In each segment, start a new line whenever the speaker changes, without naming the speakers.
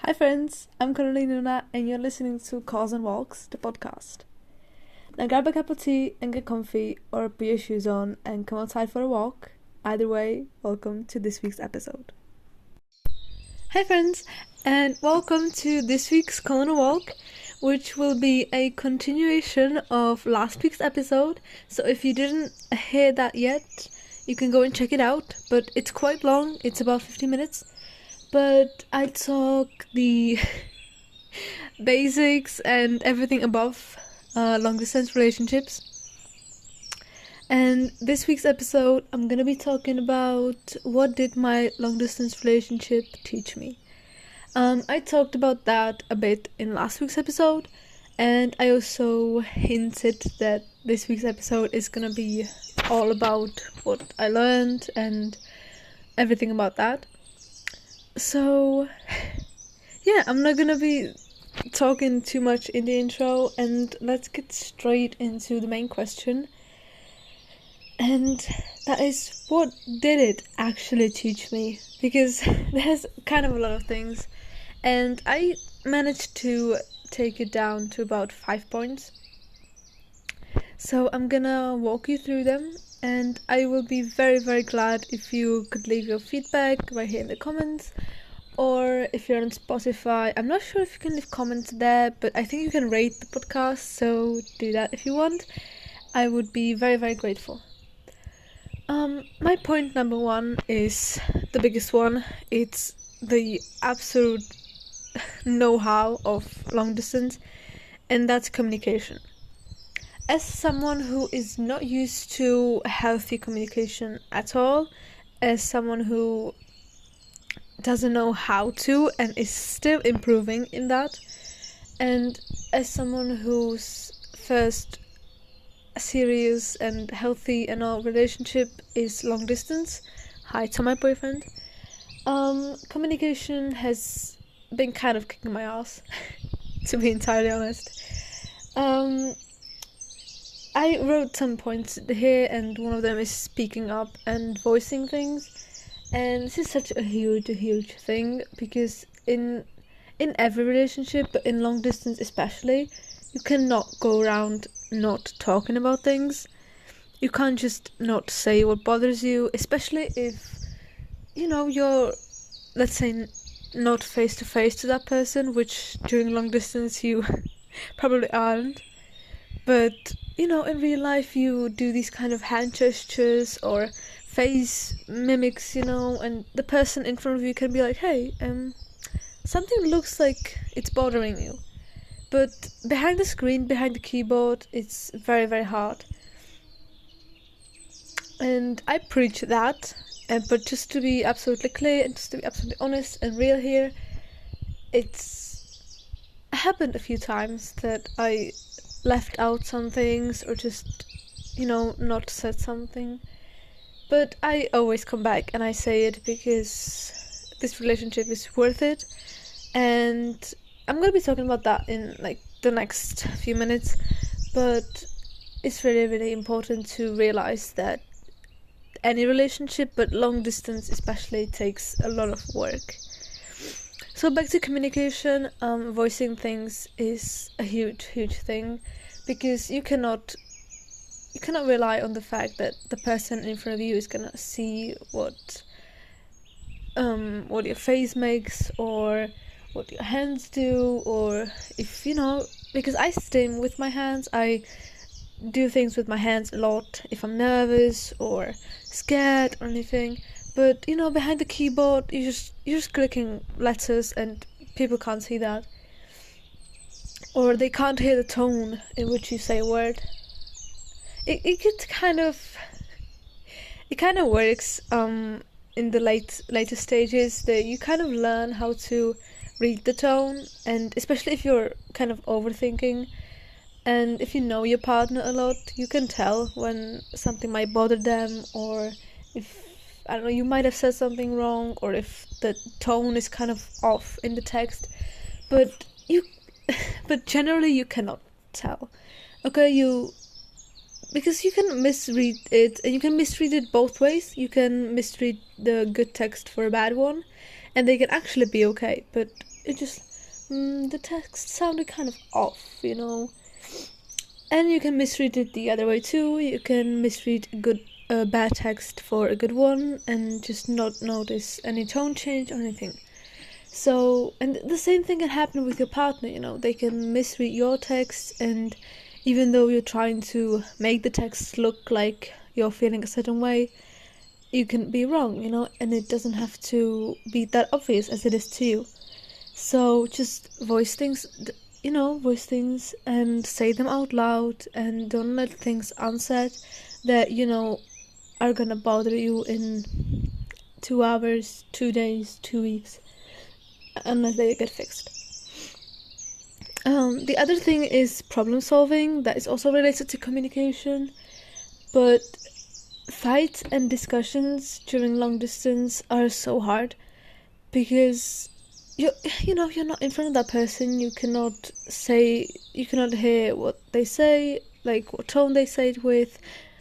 Hi friends, I'm Caroline and you're listening to Calls and Walks, the podcast. Now grab a cup of tea and get comfy or put your shoes on and come outside for a walk. Either way, welcome to this week's episode. Hi friends, and welcome to this week's Call and Walk, which will be a continuation of last week's episode. So if you didn't hear that yet, you can go and check it out, but it's quite long, it's about 50 minutes. But I talk the basics and everything above long distance relationships. And this week's episode, I'm gonna be talking about what did my long distance relationship teach me. I talked about that a bit in last week's episode, and I also hinted that this week's episode is gonna be all about what I learned and everything about that. So, yeah, I'm not gonna be talking too much in the intro, and let's get straight into the main question. And that is, what did it actually teach me? Because there's kind of a lot of things, and I managed to take it down to about 5 points. So I'm gonna walk you through them, and I will be very, very glad if you could leave your feedback right here in the comments, or if you're on Spotify. I'm not sure if you can leave comments there, but I think you can rate the podcast, so do that if you want. I would be very, very grateful. My point number one is the biggest one. It's the absolute know-how of long distance, and that's communication. As someone who is not used to healthy communication at all, as someone who doesn't know how to and is still improving in that, and as someone whose first serious and healthy and all relationship is long distance, hi to my boyfriend, communication has been kind of kicking my ass, to be entirely honest. I wrote some points here, and one of them is speaking up and voicing things. And this is such a huge thing, because in every relationship, but in long distance especially, you cannot go around not talking about things. You can't just not say what bothers you, especially if, you're, let's say, not face to face to that person, which during long distance you probably aren't. But, in real life you do these kind of hand gestures or face mimics, and the person in front of you can be like, hey, something looks like it's bothering you. But behind the screen, behind the keyboard, it's very, very hard. And I preach that, but just to be absolutely clear and just to be absolutely honest and real here, it's happened a few times that I left out some things or just, not said something. But I always come back and I say it because this relationship is worth it. And I'm going to be talking about that in the next few minutes. But it's really, really important to realize that any relationship, but long distance especially, takes a lot of work. So back to communication, voicing things is a huge thing, because you cannot rely on the fact that the person in front of you is gonna see what your face makes, or what your hands do, or if because I stim with my hands. I do things with my hands a lot if I'm nervous or scared or anything. But behind the keyboard, you're just clicking letters, and people can't see that, or they can't hear the tone in which you say a word. It kind of works in the later stages, that you kind of learn how to read the tone, and especially if you're kind of overthinking, and if you know your partner a lot, you can tell when something might bother them, or if, I don't know, you might have said something wrong, or if the tone is kind of off in the text. But generally you cannot tell. Okay, because you can misread it, and you can misread it both ways. You can misread the good text for a bad one, and they can actually be okay, but it just the text sounded kind of off, And you can misread it the other way too. You can misread a bad text for a good one and just not notice any tone change or anything. So, and the same thing can happen with your partner, They can misread your text, and even though you're trying to make the text look like you're feeling a certain way, you can be wrong, And it doesn't have to be that obvious as it is to you. So just voice things and say them out loud, and don't let things unsaid that, are gonna bother you in 2 hours, 2 days, 2 weeks, unless they get fixed. The other thing is problem solving. That is also related to communication, but fights and discussions during long distance are so hard because you're not in front of that person. You cannot hear what they say, like what tone they say it with,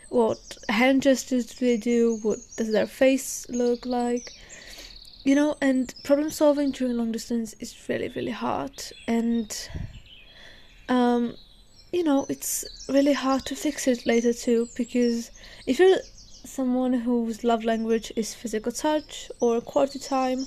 what hand gestures do they do, what does their face look like, and problem solving during long distance is really, really hard. And it's really hard to fix it later too, because if you're someone whose love language is physical touch or quality time,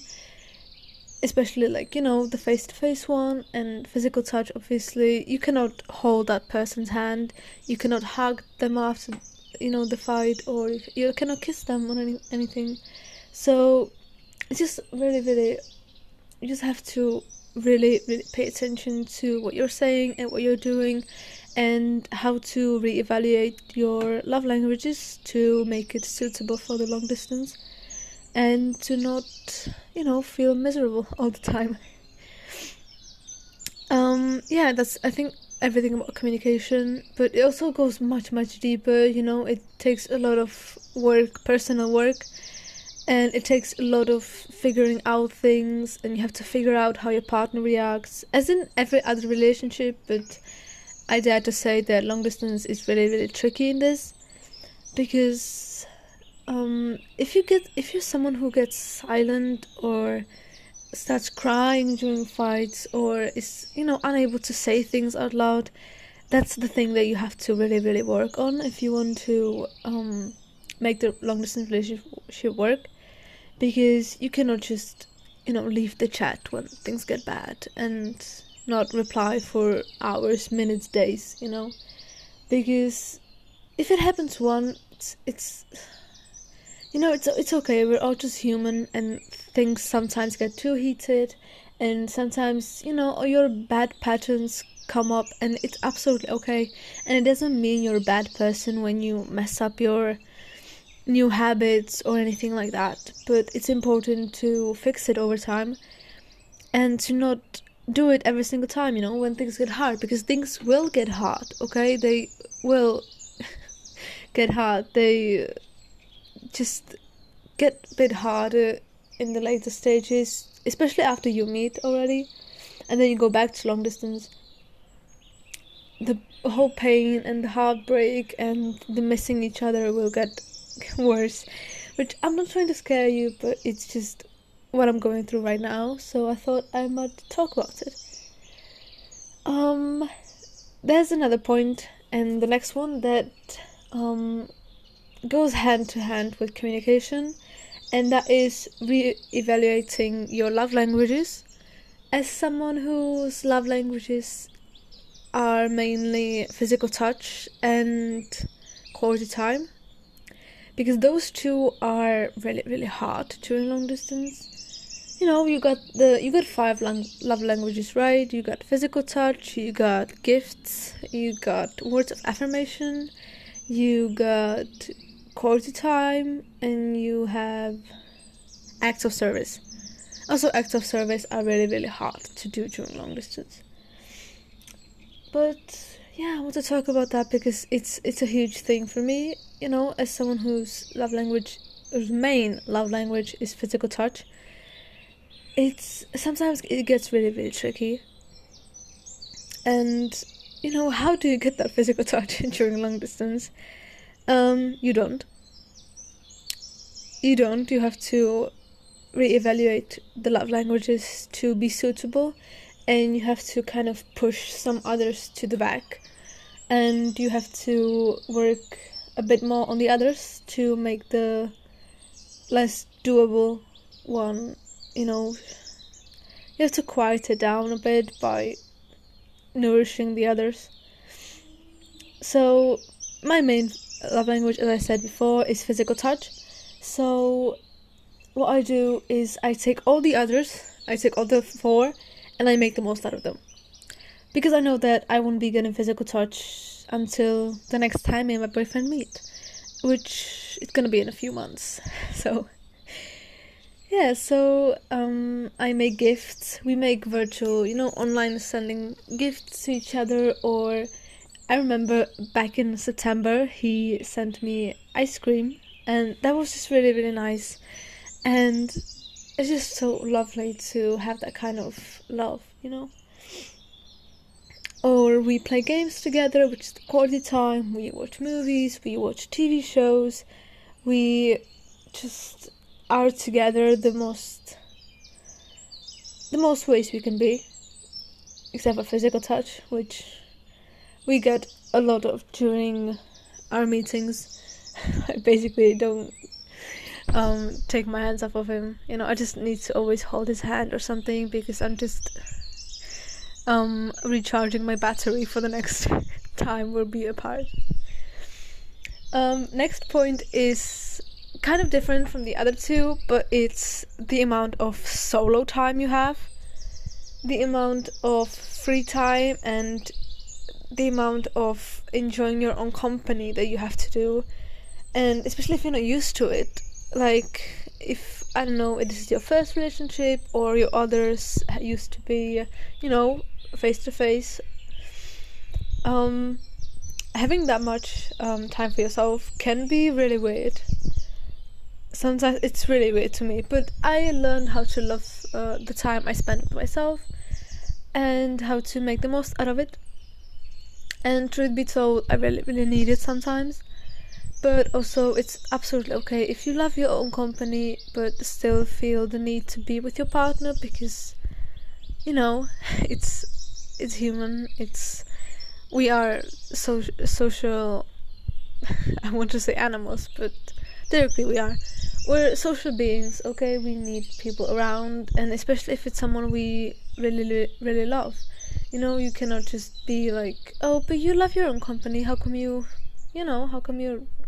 especially the face-to-face one and physical touch, obviously you cannot hold that person's hand, you cannot hug them after the fight, or you cannot kiss them or anything. So it's just really, really, you just have to really, really pay attention to what you're saying and what you're doing, and how to reevaluate your love languages to make it suitable for the long distance, and to not, feel miserable all the time. That's, I think, everything about communication, but it also goes much, much deeper. It takes a lot of work, personal work, and it takes a lot of figuring out things, and you have to figure out how your partner reacts, as in every other relationship. But I dare to say that long distance is really, really tricky in this, because if you're someone who gets silent or starts crying during fights, or is unable to say things out loud, that's the thing that you have to really, really work on if you want to make the long distance relationship work, because you cannot just leave the chat when things get bad and not reply for hours, minutes, days, because if it happens once, it's okay. We're all just human, and things sometimes get too heated, and sometimes your bad patterns come up, and it's absolutely okay. And it doesn't mean you're a bad person when you mess up your new habits or anything like that, but it's important to fix it over time, and to not do it every single time, when things get hard, because things will get hard, okay? They will get hard. They just get a bit harder in the later stages, especially after you meet already, and then you go back to long distance. The whole pain and the heartbreak and the missing each other will get worse, which I'm not trying to scare you, but it's just what I'm going through right now, so I thought I might talk about it. There's another point, and the next one that goes hand to hand with communication, and that is re-evaluating your love languages. As someone whose love languages are mainly physical touch and quality time, because those two are really, really hard during long distance. You got 5 love languages, right? You got physical touch, you got gifts, you got words of affirmation, you got quality time, and you have acts of service. Also, acts of service are really, really hard to do during long distance. But yeah, I want to talk about that because it's a huge thing for me, as someone whose main love language is physical touch. Sometimes it gets really, really tricky. And how do you get that physical touch during long distance? You don't. You have to reevaluate the love languages to be suitable, and you have to kind of push some others to the back, and you have to work a bit more on the others to make the less doable one, you have to quiet it down a bit by nourishing the others. So my main love language, as I said before, is physical touch. So what I do is I take all the 4, and I make the most out of them. Because I know that I won't be getting physical touch until the next time me and my boyfriend meet, which it's gonna be in a few months. So yeah, I make gifts. We make virtual, online sending gifts to each other. Or I remember back in September, he sent me ice cream, and that was just really, really nice. And it's just so lovely to have that kind of love, Or we play games together, which is the quality time. We watch movies, we watch TV shows. We just are together the most ways we can be, except for physical touch, which we get a lot of during our meetings. I basically don't take my hands off of him. I just need to always hold his hand or something, because I'm just recharging my battery for the next time we'll be apart. Next point is kind of different from the other two, but it's the amount of solo time you have, the amount of free time, and the amount of enjoying your own company that you have to do. And especially if you're not used to it, like if, I don't know, it is your first relationship or your others used to be, face to face, having that much time for yourself can be really weird. Sometimes it's really weird to me, but I learned how to love the time I spend with myself and how to make the most out of it. And truth be told, I really, really need it sometimes. But also, it's absolutely okay if you love your own company but still feel the need to be with your partner, because it's human. We are social. I want to say animals, but directly we're social beings. Okay, we need people around, and especially if it's someone we really, really love. You cannot just be like, oh, but you love your own company. How come you're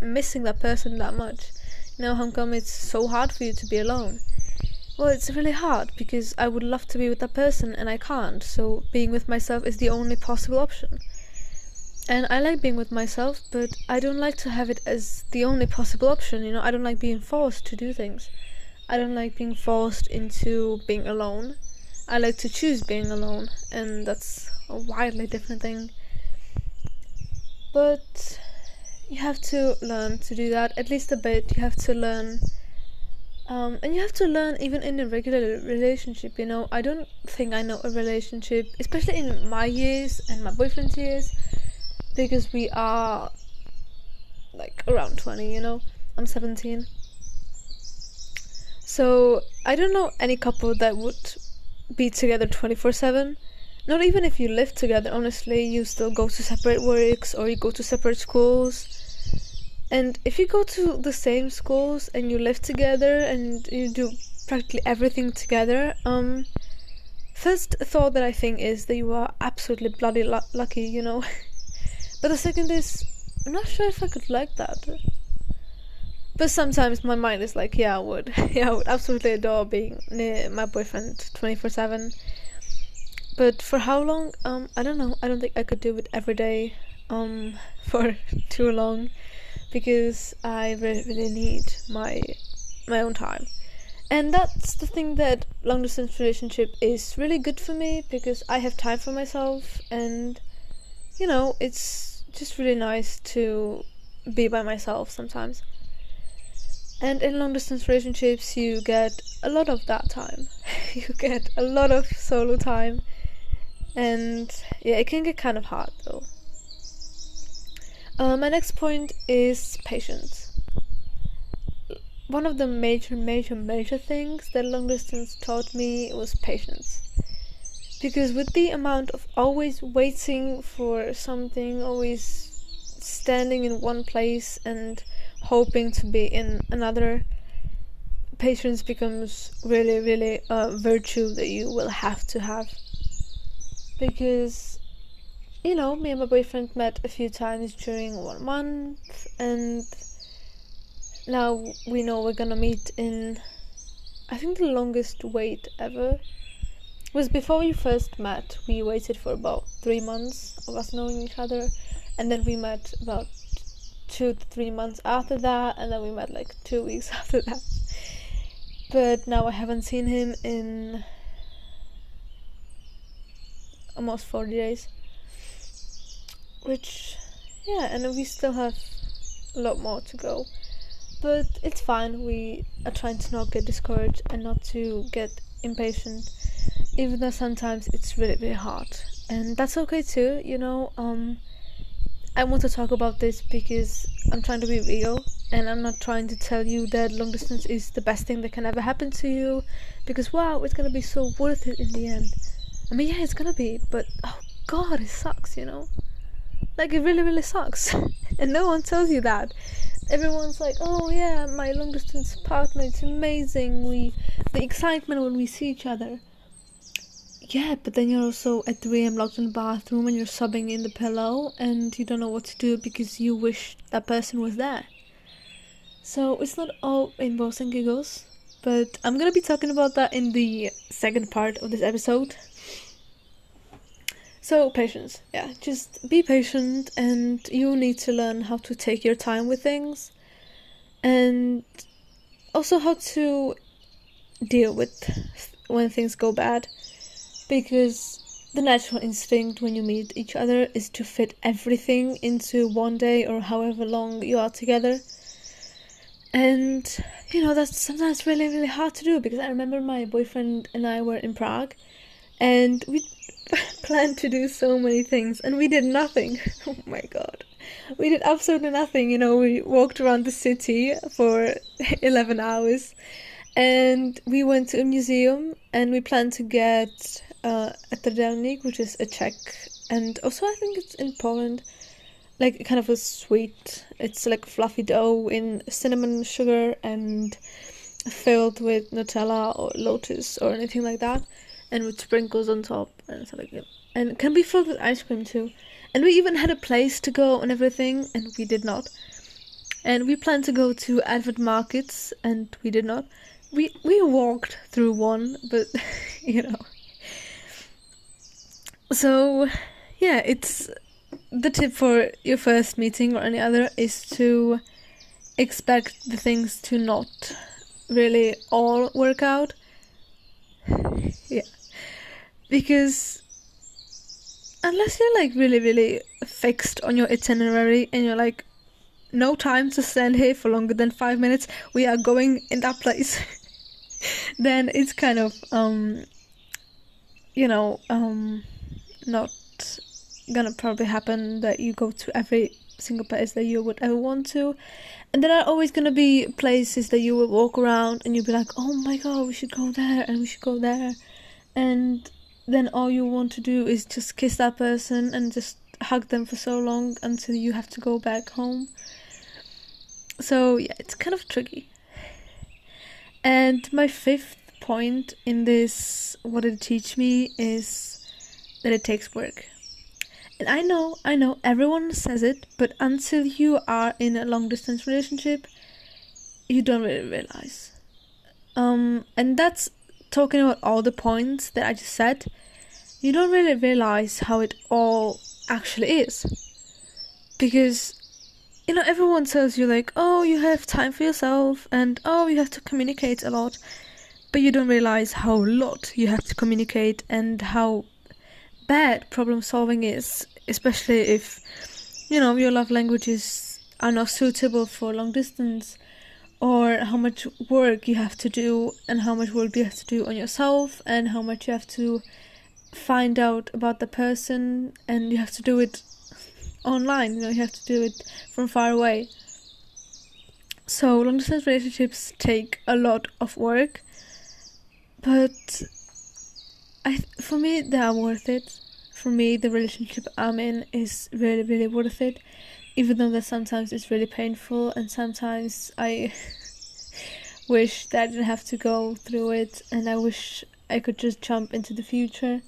missing that person that much? How come it's so hard for you to be alone? Well, it's really hard because I would love to be with that person and I can't. So being with myself is the only possible option. And I like being with myself, but I don't like to have it as the only possible option. I don't like being forced to do things. I don't like being forced into being alone. I like to choose being alone, and that's a wildly different thing. But you have to learn to do that, at least a bit. You have to learn, and you have to learn even in a regular relationship. I don't think I know a relationship, especially in my years and my boyfriend's years, because we are like around 20, I'm 17. So I don't know any couple that would be together 24/7. Not even if you live together, honestly. You still go to separate works or you go to separate schools. And if you go to the same schools and you live together and you do practically everything together, first thought that I think is that you are absolutely bloody lucky, But the second is, I'm not sure if I could like that. But sometimes my mind is like, yeah, I would. Yeah, I would absolutely adore being near my boyfriend 24/7. But for how long? I don't know. I don't think I could do it every day for too long, because I really, really need my own time. And that's the thing, that long distance relationship is really good for me, because I have time for myself, and it's just really nice to be by myself sometimes. And in long distance relationships you get a lot of that time. You get a lot of solo time, and yeah, it can get kind of hard though. My next point is patience. one of the major things that long distance taught me was patience. Because with the amount of always waiting for something, always standing in one place and hoping to be in another, patience becomes really a virtue that you will have to have. Because, me and my boyfriend met a few times during 1 month, and now we know we're gonna meet in, I think the longest wait ever was before we first met. We waited for about 3 months of us knowing each other, and then we met about 2 to 3 months after that, and then we met like 2 weeks after that. But now I haven't seen him in almost 40 days, which, and we still have a lot more to go, but it's fine. We are trying to not get discouraged and not to get impatient, even though sometimes it's really hard, and that's okay too. I want to talk about this because I'm trying to be real, and I'm not trying to tell you that long distance is the best thing that can ever happen to you, because wow, it's gonna be so worth it in the end. I mean, yeah, it's gonna be, but oh god, it sucks, like it really sucks. And no one tells you that. Everyone's like, oh yeah, my long distance partner, it's amazing, the excitement when we see each other. Yeah, but then you're also at 3 a.m. locked in the bathroom and you're sobbing in the pillow and you don't know what to do because you wish that person was there. So it's not all rainbows and giggles, but I'm gonna be talking about that in the second part of this episode. So patience, just be patient, and you need to learn how to take your time with things, and also how to deal with when things go bad. Because the natural instinct when you meet each other is to fit everything into one day or however long you are together. And, that's sometimes really hard to do, because I remember my boyfriend and I were in Prague and we planned to do so many things and we did nothing. Oh my god. We did absolutely nothing. We walked around the city for 11 hours and we went to a museum and we planned to get a karoline, which is a Czech, and also I think it's in Poland, like kind of a sweet. It's like fluffy dough in cinnamon sugar and filled with Nutella or Lotus or anything like that, and with sprinkles on top, and it's like, and it can be filled with ice cream too. And we even had a place to go and everything, and we did not. And we planned to go to advent markets, and we did not. We walked through one, but So, it's the tip for your first meeting or any other is to expect the things to not really all work out. Because unless you're like really fixed on your itinerary and you're like, no time to stand here for longer than 5 minutes, we are going in that place, then it's kind of not gonna probably happen that you go to every single place that you would ever want to. And there are always gonna be places that you will walk around and you'll be like, oh my god, we should go there and we should go there, and then all you want to do is just kiss that person and just hug them for so long until you have to go back home. So it's kind of tricky. And my fifth point in this, what did it teach me, is that it takes work. And I know everyone says it, but until you are in a long distance relationship, you don't really realize. And that's talking about all the points that I just said. You don't really realize how it all actually is. Because, everyone tells you like, oh, you have time for yourself, and oh, you have to communicate a lot. But you don't realize how lot you have to communicate and how bad problem solving is, especially if your love languages are not suitable for long distance, or how much work you have to do and how much work you have to do on yourself and how much you have to find out about the person, and you have to do it online, you have to do it from far away. So long distance relationships take a lot of work, but for me they are worth it. For me, the relationship I'm in is really, really worth it, even though that sometimes it's really painful, and sometimes I wish that I didn't have to go through it, and I wish I could just jump into the future.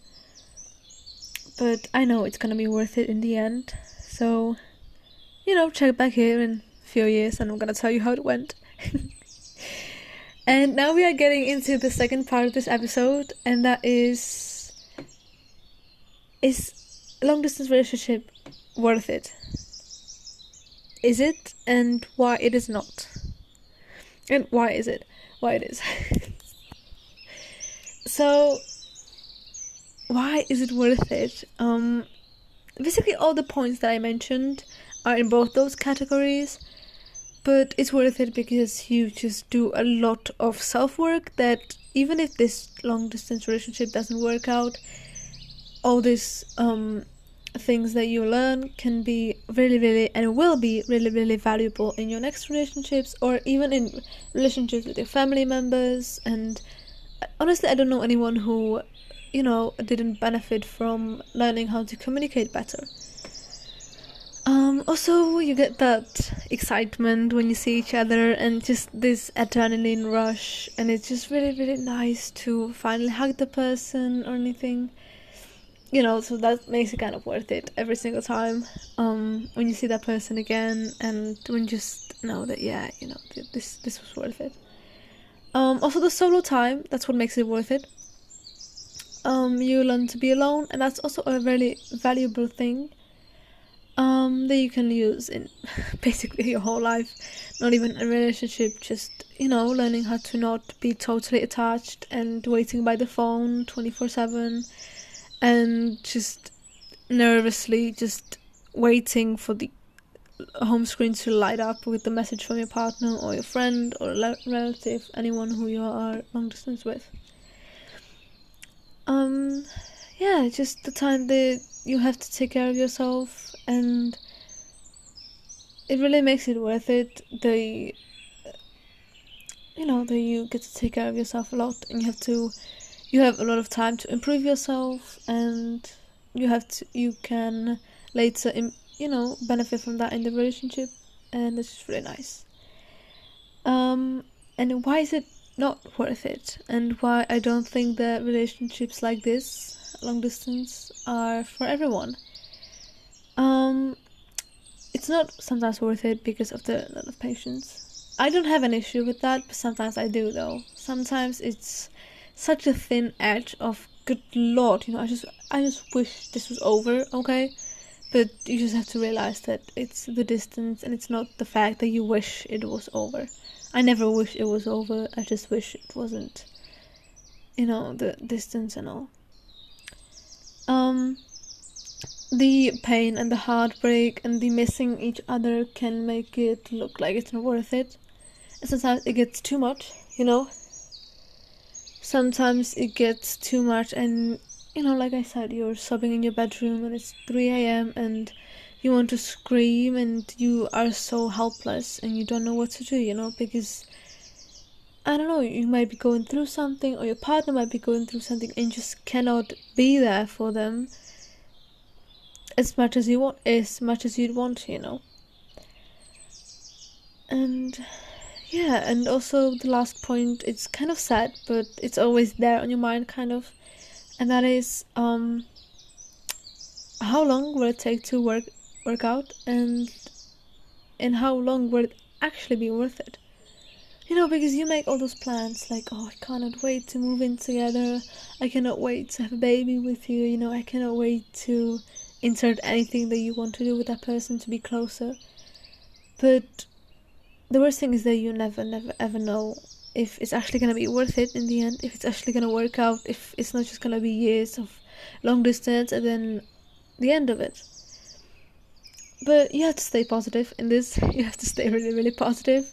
But I know it's gonna be worth it in the end. So, check back here in a few years and I'm gonna tell you how it went. And now we are getting into the second part of this episode, and that is long distance relationship worth it? Is it, and why it is not? And why is it? Why it is. So, why is it worth it? Basically all the points that I mentioned are in both those categories, but it's worth it because you just do a lot of self-work that even if this long distance relationship doesn't work out, all these things that you learn can be really, really, and will be really, really valuable in your next relationships, or even in relationships with your family members. And honestly, I don't know anyone who didn't benefit from learning how to communicate better. Also, you get that excitement when you see each other, and just this adrenaline rush, and it's just really, really nice to finally hug the person or anything. So that makes it kind of worth it every single time. When you see that person again, and when you just know that, this was worth it. Also the solo time, that's what makes it worth it. You learn to be alone, and that's also a really valuable thing that you can use in basically your whole life, not even a relationship, just learning how to not be totally attached and waiting by the phone 24/7 and just nervously just waiting for the home screen to light up with the message from your partner or your friend or relative, anyone who you are long distance with. Just the time that you have to take care of yourself, and it really makes it worth it. That you get to take care of yourself a lot, and you have a lot of time to improve yourself, and you can later benefit from that in the relationship, and it's just really nice. And why is it not worth it, and why I don't think that relationships like this, long distance, are for everyone? It's not sometimes worth it because of the lack of patience. I don't have an issue with that, but sometimes I do, though. Sometimes it's such a thin edge of, good lord, I just wish this was over, okay? But you just have to realize that it's the distance, and it's not the fact that you wish it was over. I never wish it was over, I just wish it wasn't, the distance and all. The pain and the heartbreak and the missing each other can make it look like it's not worth it. And sometimes it gets too much, Sometimes it gets too much, and, like I said, you're sobbing in your bedroom and it's 3 a.m. and you want to scream, and you are so helpless and you don't know what to do, because, I don't know, you might be going through something, or your partner might be going through something, and you just cannot be there for them as much as you'd want, And and also the last point, it's kind of sad, but it's always there on your mind, kind of, and that is how long will it take to work out, and how long will it actually be worth it? Because you make all those plans, like, oh, I cannot wait to move in together, I cannot wait to have a baby with you, I cannot wait to insert anything that you want to do with that person to be closer. But the worst thing is that you never ever know if it's actually going to be worth it in the end, if it's actually going to work out, if it's not just going to be years of long distance and then the end of it. But you have to stay positive in this. You have to stay really, really positive.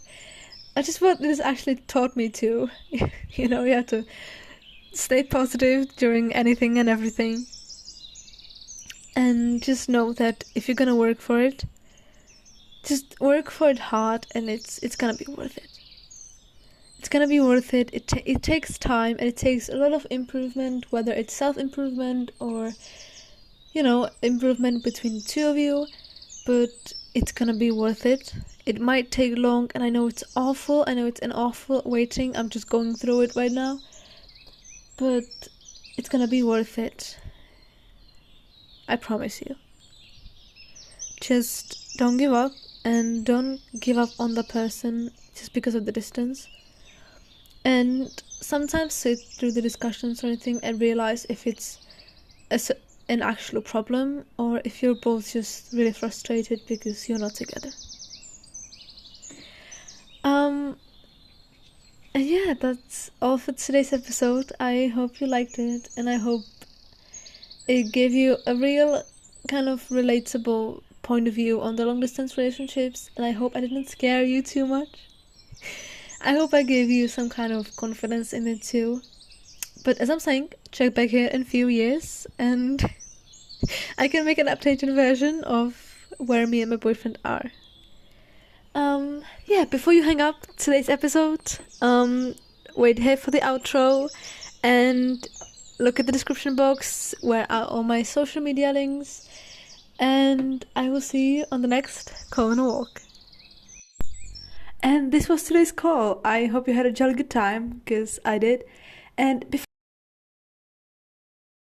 I just what this actually taught me to. You have to stay positive during anything and everything. And just know that if you're gonna work for it, just work for it hard, and it's gonna be worth it. It's gonna be worth it. It takes time, and it takes a lot of improvement, whether it's self-improvement or, improvement between the two of you, but it's gonna be worth it. It might take long, and I know it's awful. I know it's an awful waiting. I'm just going through it right now, but it's gonna be worth it. I promise you. Just don't give up, and don't give up on the person just because of the distance. And sometimes sit through the discussions or anything and realize if it's an actual problem, or if you're both just really frustrated because you're not together. And yeah, that's all for today's episode. I hope you liked it, and I hope it gave you a real kind of relatable point of view on the long distance relationships, and I hope I didn't scare you too much. I hope I gave you some kind of confidence in it too. But as I'm saying, check back here in a few years, and I can make an updated version of where me and my boyfriend are. Yeah, before you hang up today's episode, wait here for the outro, and look at the description box where are all my social media links, and I will see you on the next Call on a Walk. And this was today's call. I hope you had a jolly good time, because I did. And before